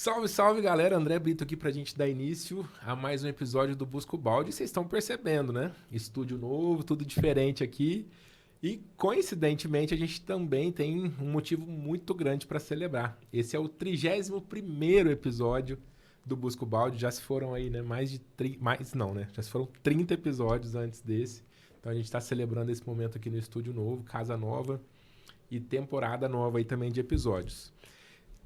Salve, salve, galera. André Brito aqui pra gente dar início a mais um episódio do Busca o Balde. Vocês estão percebendo, né? Estúdio novo, tudo diferente aqui. E, coincidentemente, a gente também tem um motivo muito grande para celebrar. Esse é o 31º episódio do Busca o Balde. Já se foram aí, né? Já se foram 30 episódios antes desse. Então, a gente está celebrando esse momento aqui no estúdio novo, casa nova e temporada nova aí também de episódios.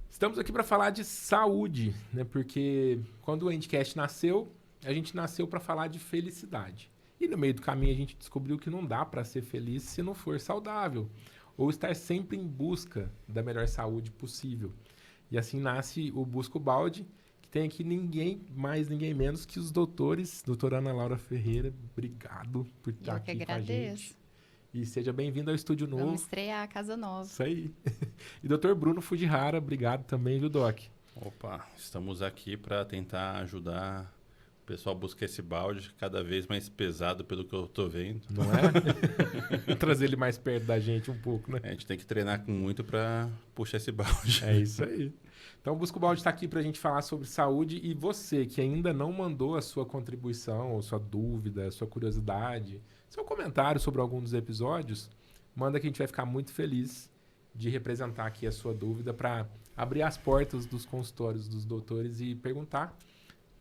Estamos aqui para falar de saúde, né? Porque quando o Endcast nasceu, a gente nasceu para falar de felicidade. E no meio do caminho a gente descobriu que não dá para ser feliz se não for saudável, ou estar sempre em busca da melhor saúde possível. E assim nasce o Busca o Balde, que tem aqui ninguém mais, ninguém menos que os doutores, doutora Ana Laura Ferreira. Obrigado por estar aqui com a gente. E seja bem-vindo ao estúdio novo. Vamos estrear a casa nova. Isso aí. E Dr. Bruno Fujihara, obrigado também, viu, Doc? Opa, estamos aqui para tentar ajudar o pessoal a buscar esse balde cada vez mais pesado pelo que eu estou vendo. Não é? Trazer ele mais perto da gente um pouco, né? A gente tem que treinar com muito para puxar esse balde. É isso aí. Então, o Busca o Balde está aqui para a gente falar sobre saúde e você que ainda não mandou a sua contribuição, ou sua dúvida, sua curiosidade, seu comentário sobre algum dos episódios, manda que a gente vai ficar muito feliz de representar aqui a sua dúvida para abrir as portas dos consultórios dos doutores e perguntar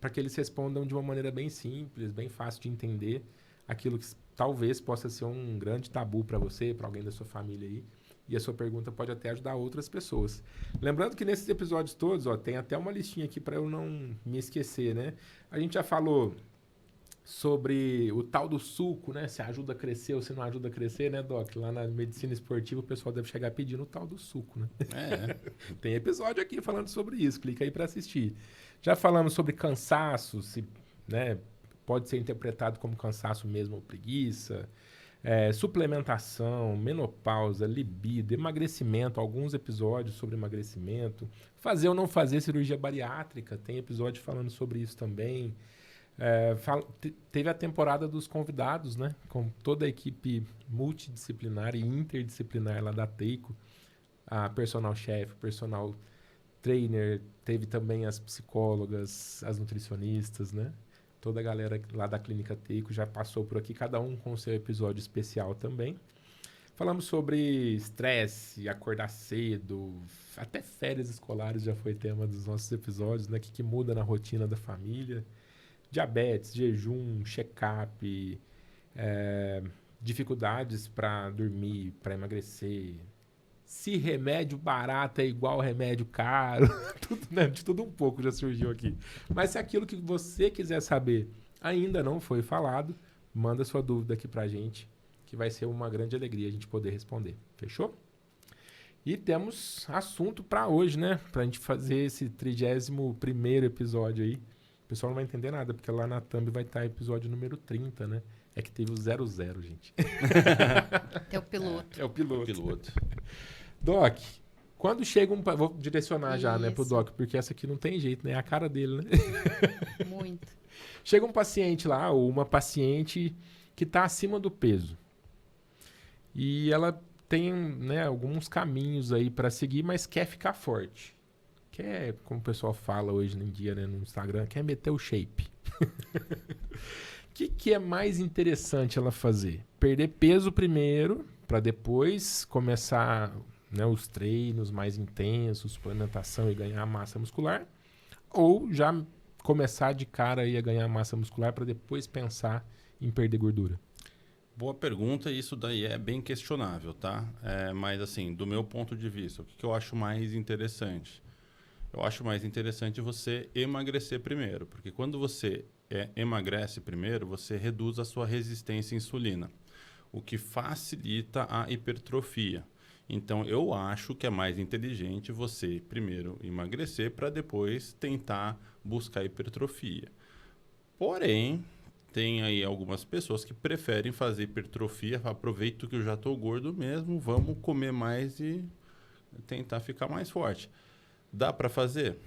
para que eles respondam de uma maneira bem simples, bem fácil de entender aquilo que talvez possa ser um grande tabu para você, para alguém da sua família aí. E a sua pergunta pode até ajudar outras pessoas. Lembrando que nesses episódios todos, tem até uma listinha aqui para eu não me esquecer, né? A gente já falou sobre o tal do suco, né? Se ajuda a crescer ou se não ajuda a crescer, né, Doc? Lá na medicina esportiva o pessoal deve chegar pedindo o tal do suco, né? Tem episódio aqui falando sobre isso, clica aí para assistir. Já falamos sobre cansaço, se, né, pode ser interpretado como cansaço mesmo ou preguiça, suplementação, menopausa, libido, emagrecimento, alguns episódios sobre emagrecimento, fazer ou não fazer cirurgia bariátrica, tem episódio falando sobre isso também. Teve a temporada dos convidados, né? Com toda a equipe multidisciplinar e interdisciplinar lá da Teico, a personal chef, personal trainer, teve também as psicólogas, as nutricionistas, né? Toda a galera lá da Clínica Teico já passou por aqui, cada um com o seu episódio especial também. Falamos sobre estresse, acordar cedo, até férias escolares já foi tema dos nossos episódios, né? O que muda na rotina da família. Diabetes, jejum, check-up, dificuldades para dormir, para emagrecer. Se remédio barato é igual remédio caro, tudo, né? De tudo um pouco já surgiu aqui. Mas se aquilo que você quiser saber ainda não foi falado, manda sua dúvida aqui pra gente, que vai ser uma grande alegria a gente poder responder. Fechou? E temos assunto para hoje, né? Pra gente fazer esse 31º episódio aí. O pessoal não vai entender nada, porque lá na thumb vai estar episódio número 30, né? É que teve o 00, gente. É o piloto. É o piloto. O piloto. Doc, quando chega um... Vou direcionar já, né, pro Isso. Doc, porque essa aqui não tem jeito, né? É a cara dele, né? Muito. Chega um paciente lá, ou uma paciente que está acima do peso. E ela tem, né, alguns caminhos aí para seguir, mas quer ficar forte. Quer, como o pessoal fala hoje em dia, né, no Instagram, quer meter o shape. O que é mais interessante ela fazer? Perder peso primeiro, para depois começar, né, os treinos mais intensos, suplementação e ganhar massa muscular? Ou já começar de cara aí a ganhar massa muscular para depois pensar em perder gordura? Boa pergunta, e isso daí é bem questionável, tá? Mas assim, do meu ponto de vista, o que eu acho mais interessante? Eu acho mais interessante você emagrecer primeiro, porque quando você emagrece primeiro, você reduz a sua resistência à insulina, o que facilita a hipertrofia. Então, eu acho que é mais inteligente você primeiro emagrecer para depois tentar buscar hipertrofia. Porém, tem aí algumas pessoas que preferem fazer hipertrofia, aproveito que eu já estou gordo mesmo, vamos comer mais e tentar ficar mais forte. Dá para fazer?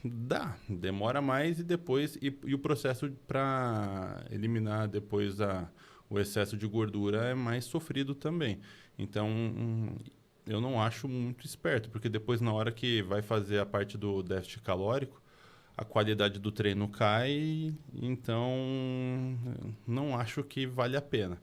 Dá. Demora mais e depois... E o processo para eliminar depois o excesso de gordura é mais sofrido também. Então, eu não acho muito esperto, porque depois, na hora que vai fazer a parte do déficit calórico, a qualidade do treino cai, então não acho que vale a pena.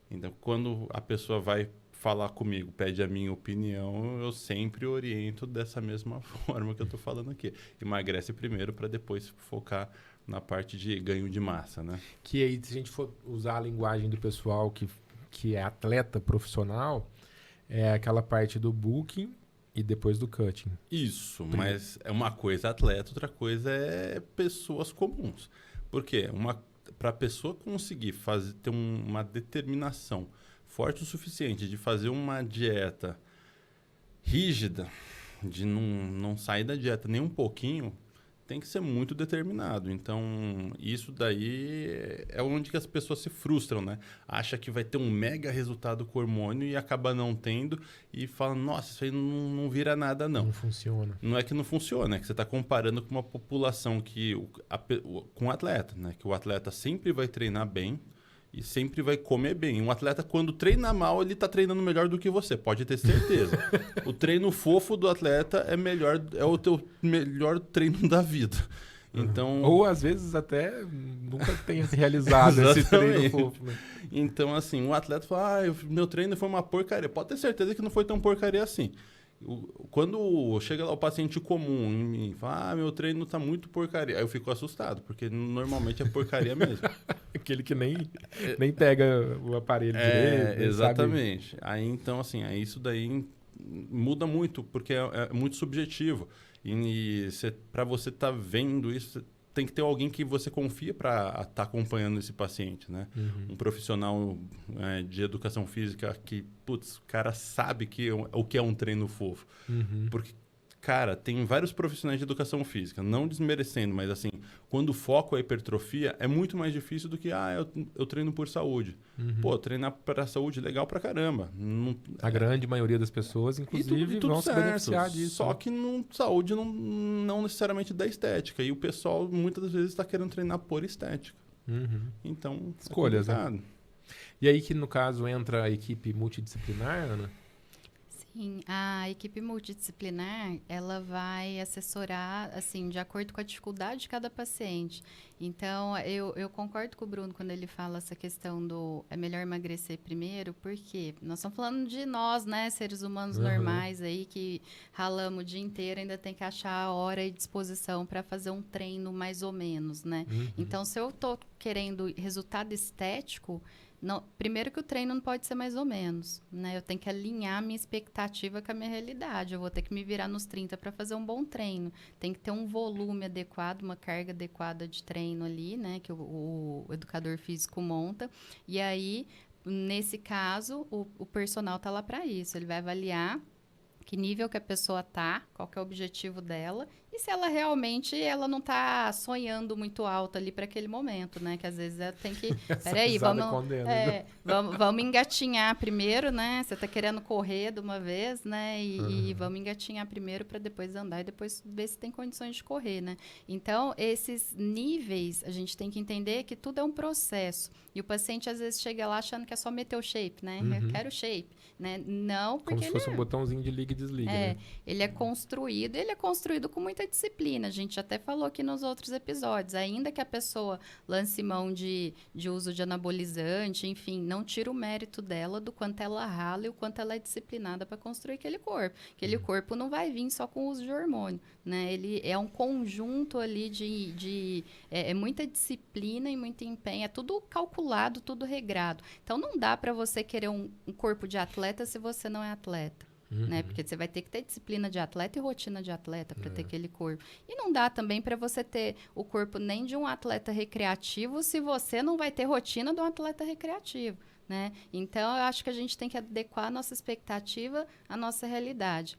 Então, quando a pessoa vai falar comigo, pede a minha opinião, eu sempre oriento dessa mesma forma que eu estou falando aqui. Emagrece primeiro para depois focar na parte de ganho de massa, né? Que aí, se a gente for usar a linguagem do pessoal que é atleta profissional, é aquela parte do booking e depois do cutting. Isso, mas é uma coisa atleta, outra coisa é pessoas comuns. Por quê? Para a pessoa conseguir ter uma determinação forte o suficiente de fazer uma dieta rígida, de não sair da dieta nem um pouquinho, tem que ser muito determinado. Então, isso daí é onde que as pessoas se frustram, né? Acha que vai ter um mega resultado com o hormônio e acaba não tendo e fala, nossa, isso aí não vira nada, não. Não funciona. Não é que não funciona, é que você está comparando com uma população com um atleta, né? Que o atleta sempre vai treinar bem e sempre vai comer bem. Um atleta, quando treina mal, ele está treinando melhor do que você, pode ter certeza. O treino fofo do atleta é o teu melhor treino da vida. Então, Ou às vezes até nunca tenha realizado esse treino fofo. Né? Então, assim, um atleta fala, meu treino foi uma porcaria. Pode ter certeza que não foi tão porcaria assim. Quando chega lá o paciente comum em mim e fala, meu treino tá muito porcaria. Aí eu fico assustado, porque normalmente é porcaria mesmo. Aquele que nem pega o aparelho direito. Exatamente. Sabe? Aí, então, assim, isso daí muda muito, porque é muito subjetivo. E para você estar vendo isso, tem que ter alguém que você confia para estar acompanhando esse paciente, né? Um profissional de educação física que, putz, o cara sabe o que é um treino fofo. Porque, cara, tem vários profissionais de educação física, não desmerecendo, mas assim, quando o foco é a hipertrofia, é muito mais difícil do que, eu treino por saúde. Pô, treinar para saúde é legal pra caramba. A grande maioria das pessoas, inclusive, vão se beneficiar disso. Só que saúde não necessariamente da estética. E o pessoal, muitas das vezes, está querendo treinar por estética. Então, escolhas, né? E aí que, no caso, entra a equipe multidisciplinar, Ana? Sim, a equipe multidisciplinar, ela vai assessorar, assim, de acordo com a dificuldade de cada paciente. Então, eu concordo com o Bruno quando ele fala essa questão do é melhor emagrecer primeiro, porque nós estamos falando de nós, né, seres humanos normais aí, que ralamos o dia inteiro, ainda tem que achar a hora e disposição para fazer um treino mais ou menos, né? Então, se eu tô querendo resultado estético, não, primeiro que o treino não pode ser mais ou menos, né? Eu tenho que alinhar a minha expectativa com a minha realidade. Eu vou ter que me virar nos 30 para fazer um bom treino. Tem que ter um volume adequado, uma carga adequada de treino ali, né? Que o educador físico monta. E aí, nesse caso, o personal tá lá para isso. Ele vai avaliar que nível que a pessoa tá, qual que é o objetivo dela e se ela realmente não tá sonhando muito alto ali para aquele momento, né? Que às vezes ela tem que, peraí, vamos engatinhar primeiro, né? Você tá querendo correr de uma vez, né? E vamos engatinhar primeiro para depois andar e depois ver se tem condições de correr, né? Então, esses níveis, a gente tem que entender que tudo é um processo. E o paciente às vezes chega lá achando que é só meter o shape, né? Eu quero shape, né? Não, porque como se fosse um botãozinho de liga e desliga, né? Ele é construído com muita disciplina. A gente até falou aqui nos outros episódios. Ainda que a pessoa lance mão de uso de anabolizante, enfim, não tira o mérito dela do quanto ela rala e o quanto ela é disciplinada para construir aquele corpo. Aquele corpo não vai vir só com o uso de hormônio, né? Ele é um conjunto ali é muita disciplina e muito empenho. É tudo calculado, tudo regrado. Então, não dá para você querer um corpo de atleta se você não é atleta. Né? Porque você vai ter que ter disciplina de atleta e rotina de atleta para ter aquele corpo. E não dá também para você ter o corpo nem de um atleta recreativo se você não vai ter rotina de um atleta recreativo, né? Então, eu acho que a gente tem que adequar a nossa expectativa à nossa realidade.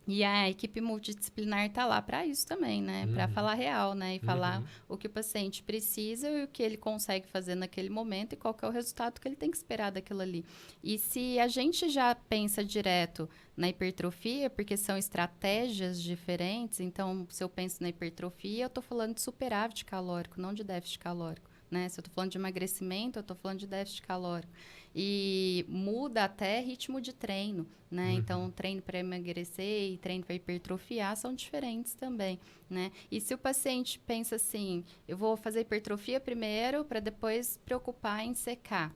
E a equipe multidisciplinar está lá para isso também, né? Para falar real, né? E falar o que o paciente precisa e o que ele consegue fazer naquele momento e qual que é o resultado que ele tem que esperar daquilo ali. E se a gente já pensa direto na hipertrofia, porque são estratégias diferentes, então, se eu penso na hipertrofia, eu estou falando de superávit calórico, não de déficit calórico. né? Se eu tô falando de emagrecimento, eu tô falando de déficit calórico. E muda até ritmo de treino, né? Então, treino para emagrecer e treino para hipertrofiar são diferentes também, né? E se o paciente pensa assim, eu vou fazer hipertrofia primeiro para depois preocupar em secar.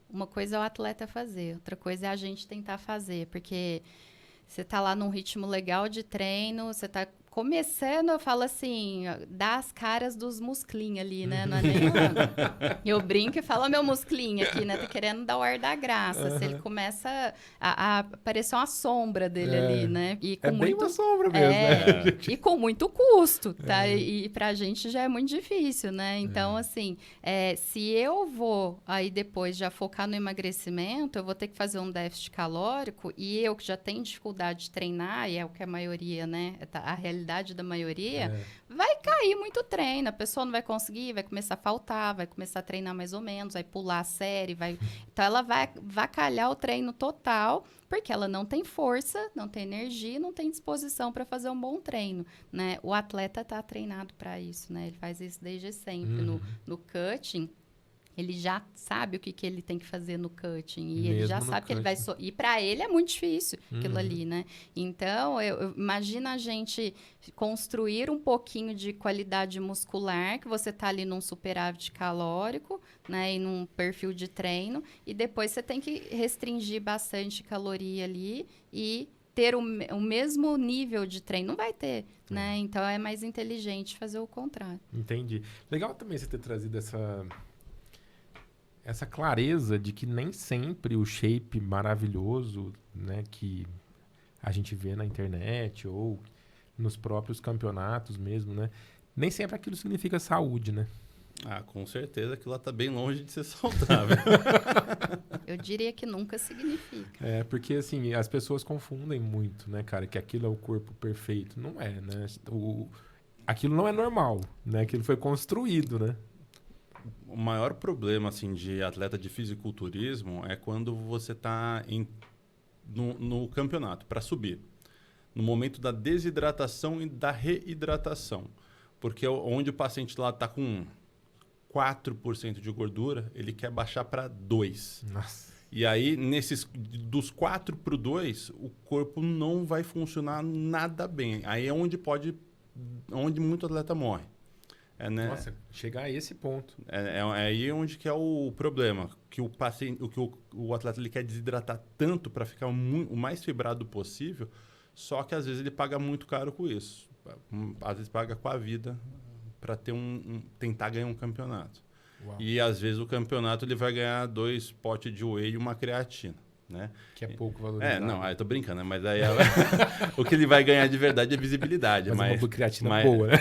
Uma coisa é o atleta fazer, outra coisa é a gente tentar fazer, porque você tá lá num ritmo legal de treino, você tá começando, eu falo assim, dá as caras dos musclinhos ali, né? Não é nem eu brinco e falo, meu musclinho aqui, né? Tá querendo dar o ar da graça. Se ele começa a aparecer uma sombra dele ali, né? E com bem uma sombra mesmo, né? E com muito custo, tá? E pra gente já é muito difícil, né? Então, assim, se eu vou aí depois já focar no emagrecimento, eu vou ter que fazer um déficit calórico e eu que já tenho dificuldade de treinar, e é o que a maioria, né? A realidade da maioria, vai cair muito treino. A pessoa não vai conseguir, vai começar a faltar, vai começar a treinar mais ou menos, vai pular a série, então ela vai vacalhar o treino total, porque ela não tem força, não tem energia, não tem disposição para fazer um bom treino, né? O atleta está treinado para isso, né? Ele faz isso desde sempre. No cutting, ele já sabe o que ele tem que fazer no cutting. E ele já sabe que ele vai... E para ele é muito difícil aquilo ali, né? Então, imagina a gente construir um pouquinho de qualidade muscular, que você tá ali num superávit calórico, né? E num perfil de treino. E depois você tem que restringir bastante caloria ali e ter o mesmo nível de treino. Não vai ter, né? Então, é mais inteligente fazer o contrário. Entendi. Legal também você ter trazido essa clareza de que nem sempre o shape maravilhoso, né, que a gente vê na internet ou nos próprios campeonatos mesmo, né, nem sempre aquilo significa saúde, né? Ah, com certeza aquilo lá tá bem longe de ser saudável. Eu diria que nunca significa. Porque assim, as pessoas confundem muito, né, cara, que aquilo é o corpo perfeito. Não é, né? Aquilo não é normal, né? Aquilo foi construído, né? O maior problema assim, de atleta de fisiculturismo é quando você está no campeonato para subir. No momento da desidratação e da reidratação. Porque onde o paciente lá está com 4% de gordura, ele quer baixar para 2%. Nossa. E aí, dos 4 para o 2, o corpo não vai funcionar nada bem. Aí é onde muito atleta morre. Né? Nossa, chegar a esse ponto. É aí onde que é o problema. Que o paciente, o atleta ele quer desidratar tanto para ficar o mais fibrado possível, só que às vezes ele paga muito caro com isso. Às vezes paga com a vida para tentar ganhar um campeonato. Uau. E às vezes o campeonato ele vai ganhar 2 potes de whey e uma creatina. Né? Que é pouco valorizado. Não, eu tô brincando, né? Mas aí o que ele vai ganhar de verdade é visibilidade. Mas uma creatina boa, né?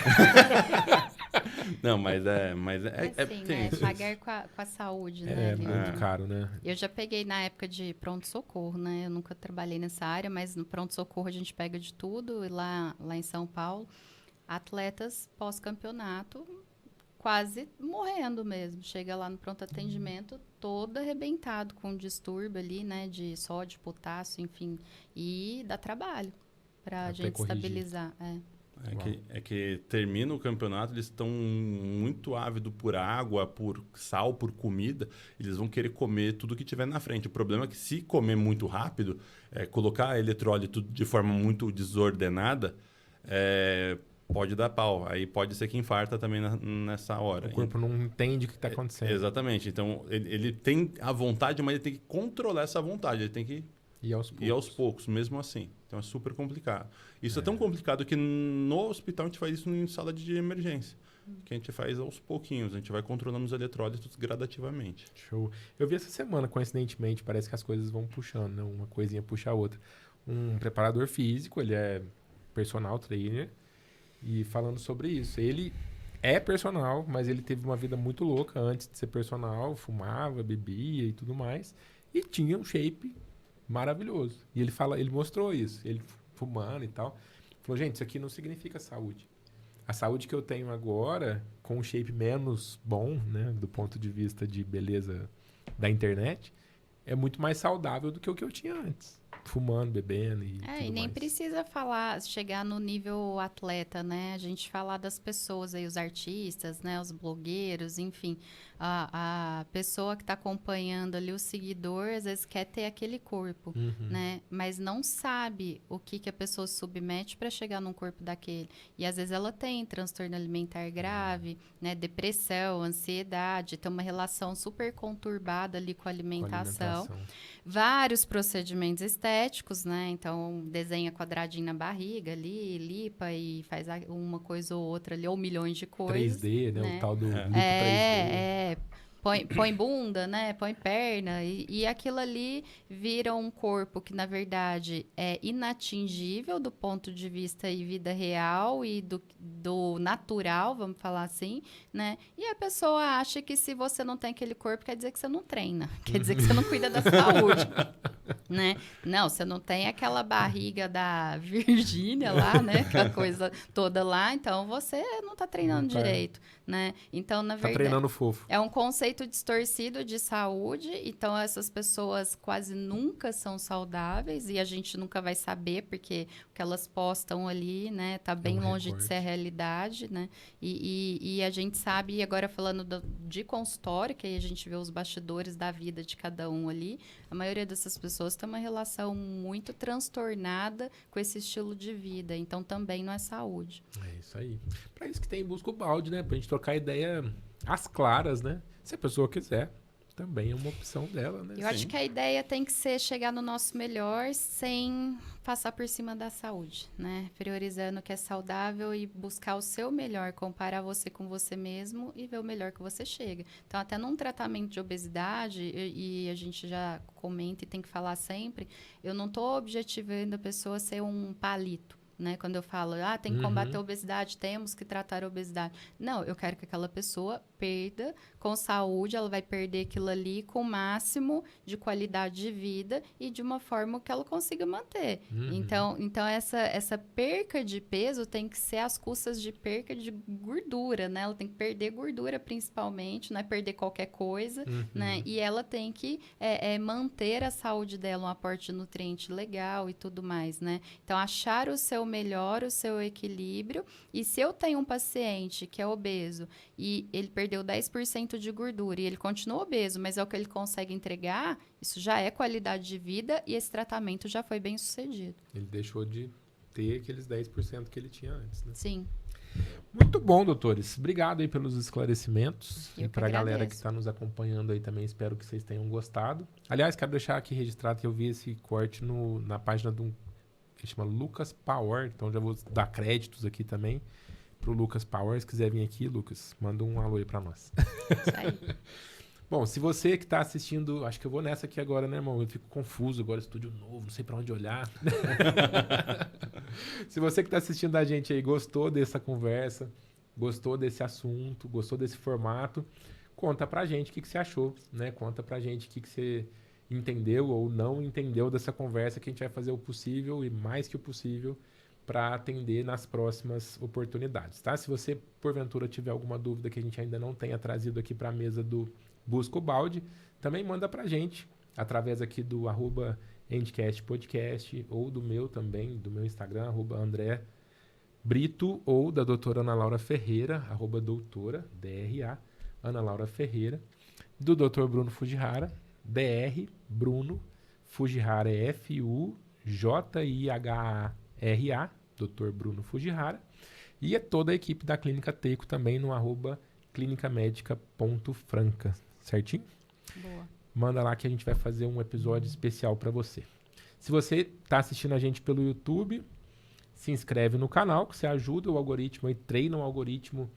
Não, mas assim, né? Pagar com a saúde, né? É muito caro, né? Eu já peguei na época de pronto-socorro, né? Eu nunca trabalhei nessa área, mas no pronto-socorro a gente pega de tudo. E lá em São Paulo, atletas pós-campeonato quase morrendo mesmo. Chega lá no pronto-atendimento todo arrebentado com distúrbio ali, né? De sódio, potássio, enfim. E dá trabalho pra gente estabilizar. É que termina o campeonato, eles estão muito ávidos por água, por sal, por comida. Eles vão querer comer tudo que tiver na frente. O problema é que se comer muito rápido, colocar eletrólito de forma muito desordenada, pode dar pau. Aí pode ser que infarta também nessa hora. O corpo não entende o que está acontecendo. Exatamente. Então, ele tem a vontade, mas ele tem que controlar essa vontade. Ele tem que ir aos poucos, mesmo assim. Então, é super complicado. Isso é tão complicado que no hospital a gente faz isso em sala de emergência. Que a gente faz aos pouquinhos. A gente vai controlando os eletrólitos gradativamente. Show. Eu vi essa semana, coincidentemente, parece que as coisas vão puxando, né? Uma coisinha puxa a outra. Um preparador físico, ele é personal trainer, e falando sobre isso. Ele é personal, mas ele teve uma vida muito louca antes de ser personal, fumava, bebia e tudo mais, e tinha um shape maravilhoso. E ele mostrou isso, ele fumando e tal. Falou, gente, isso aqui não significa saúde. A saúde que eu tenho agora, com um shape menos bom, né, do ponto de vista de beleza da internet, é muito mais saudável do que o que eu tinha antes. fumando, bebendo e tudo E nem mais. precisa chegar no nível atleta, né? A gente falar das pessoas aí, os artistas, né? Os blogueiros, enfim. A pessoa que está acompanhando ali, o seguidor, às vezes quer ter aquele corpo, né? Mas não sabe o que a pessoa se submete para chegar num corpo daquele. E às vezes ela tem transtorno alimentar grave, né? Depressão, ansiedade, tem uma relação super conturbada ali com a alimentação. Vários procedimentos estéticos, né? Então, desenha quadradinho na barriga ali, lipa e faz uma coisa ou outra ali, ou milhões de coisas. 3D, né? O tal do lipo 3D. Põe bunda, né? Põe perna. E aquilo ali vira um corpo que, na verdade, é inatingível do ponto de vista e vida real e do natural, vamos falar assim, né? E a pessoa acha que se você não tem aquele corpo, quer dizer que você não treina. Quer dizer que você não cuida da saúde, né? Não, você não tem aquela barriga da Virgínia lá, né? Aquela coisa toda lá. Então, você não tá treinando direito, né? Então, na verdade... Tá treinando fofo. É um conceito distorcido de saúde, então essas pessoas quase nunca são saudáveis e a gente nunca vai saber porque o que elas postam ali, né, tá bem longe de ser a realidade, né, e a gente sabe, agora falando de consultório, que aí a gente vê os bastidores da vida de cada um ali, a maioria dessas pessoas tem uma relação muito transtornada com esse estilo de vida, então também não é saúde. É isso aí. Pra isso que tem Busca o Balde, né, pra gente trocar ideia às claras, né? Se a pessoa quiser, também é uma opção dela, né? Eu acho que a ideia tem que ser chegar no nosso melhor sem passar por cima da saúde, né? Priorizando o que é saudável e buscar o seu melhor, comparar você com você mesmo e ver o melhor que você chega. Então, até num tratamento de obesidade, e a gente já comenta e tem que falar sempre, eu não estou objetivando a pessoa ser um palito. Né? Quando eu falo, tem que combater a obesidade, temos que tratar a obesidade. Não, eu quero que aquela pessoa perda com saúde, ela vai perder aquilo ali com o máximo de qualidade de vida e de uma forma que ela consiga manter. Então essa perca de peso tem que ser às custas de perca de gordura, né? Ela tem que perder gordura principalmente, não é perder qualquer coisa, né? E ela tem que manter a saúde dela, um aporte de nutriente legal e tudo mais, né? Então, achar o seu melhor, o seu equilíbrio. E se eu tenho um paciente que é obeso e ele perdeu 10% de gordura e ele continua obeso, mas é o que ele consegue entregar, isso já é qualidade de vida e esse tratamento já foi bem sucedido. Ele deixou de ter aqueles 10% que ele tinha antes, né? Sim. Muito bom, doutores. Obrigado aí pelos esclarimentos. Eu e para a galera que está nos acompanhando aí também, espero que vocês tenham gostado. Aliás, quero deixar aqui registrado que eu vi esse corte na página de que chama Lucas Power, então já vou dar créditos aqui também pro Lucas Power. Se quiser vir aqui, Lucas, manda um alô aí para nós. Isso aí. Bom, se você que está assistindo, acho que eu vou nessa aqui agora, né, irmão? Eu fico confuso agora, estúdio novo, não sei para onde olhar. Se você que está assistindo a gente aí gostou dessa conversa, gostou desse assunto, gostou desse formato, conta pra gente o que você achou, né? Conta pra gente o que você entendeu ou não entendeu dessa conversa, que a gente vai fazer o possível e mais que o possível para atender nas próximas oportunidades, tá? Se você, porventura, tiver alguma dúvida que a gente ainda não tenha trazido aqui para a mesa do Busca o Balde, também manda pra gente através aqui do @endcastpodcast ou do meu também, do meu Instagram, @André Brito, ou da doutora Ana Laura Ferreira, @doutora, DRA, Ana Laura Ferreira, do doutor Bruno Fujihara, DR Bruno Fujihara, é FUJIHARA, Dr. Bruno Fujihara, e é toda a equipe da Clínica Teico também no @clinicamédica.franca, certinho? Boa. Manda lá que a gente vai fazer um episódio especial para você. Se você está assistindo a gente pelo YouTube, se inscreve no canal, que você ajuda o algoritmo e treina o algoritmo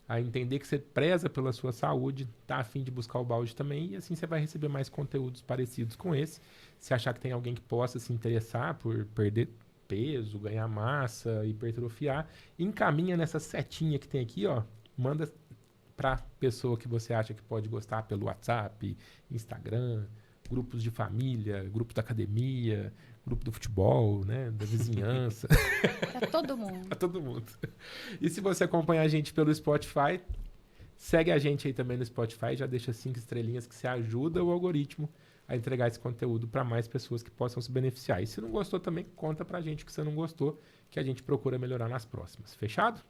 a entender que você preza pela sua saúde, tá a fim de buscar o balde também, e assim você vai receber mais conteúdos parecidos com esse. Se achar que tem alguém que possa se interessar por perder peso, ganhar massa, hipertrofiar, encaminha nessa setinha que tem aqui, ó, manda para pessoa que você acha que pode gostar pelo WhatsApp, Instagram, grupos de família, grupo da academia, grupo do futebol, né, da vizinhança. Pra todo mundo. Pra todo mundo. E se você acompanha a gente pelo Spotify, segue a gente aí também no Spotify, já deixa 5 estrelinhas que você ajuda o algoritmo a entregar esse conteúdo para mais pessoas que possam se beneficiar. E se não gostou também, conta pra gente que você não gostou, que a gente procura melhorar nas próximas. Fechado?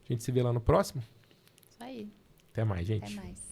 A gente se vê lá no próximo. Isso aí. Até mais, gente. Até mais.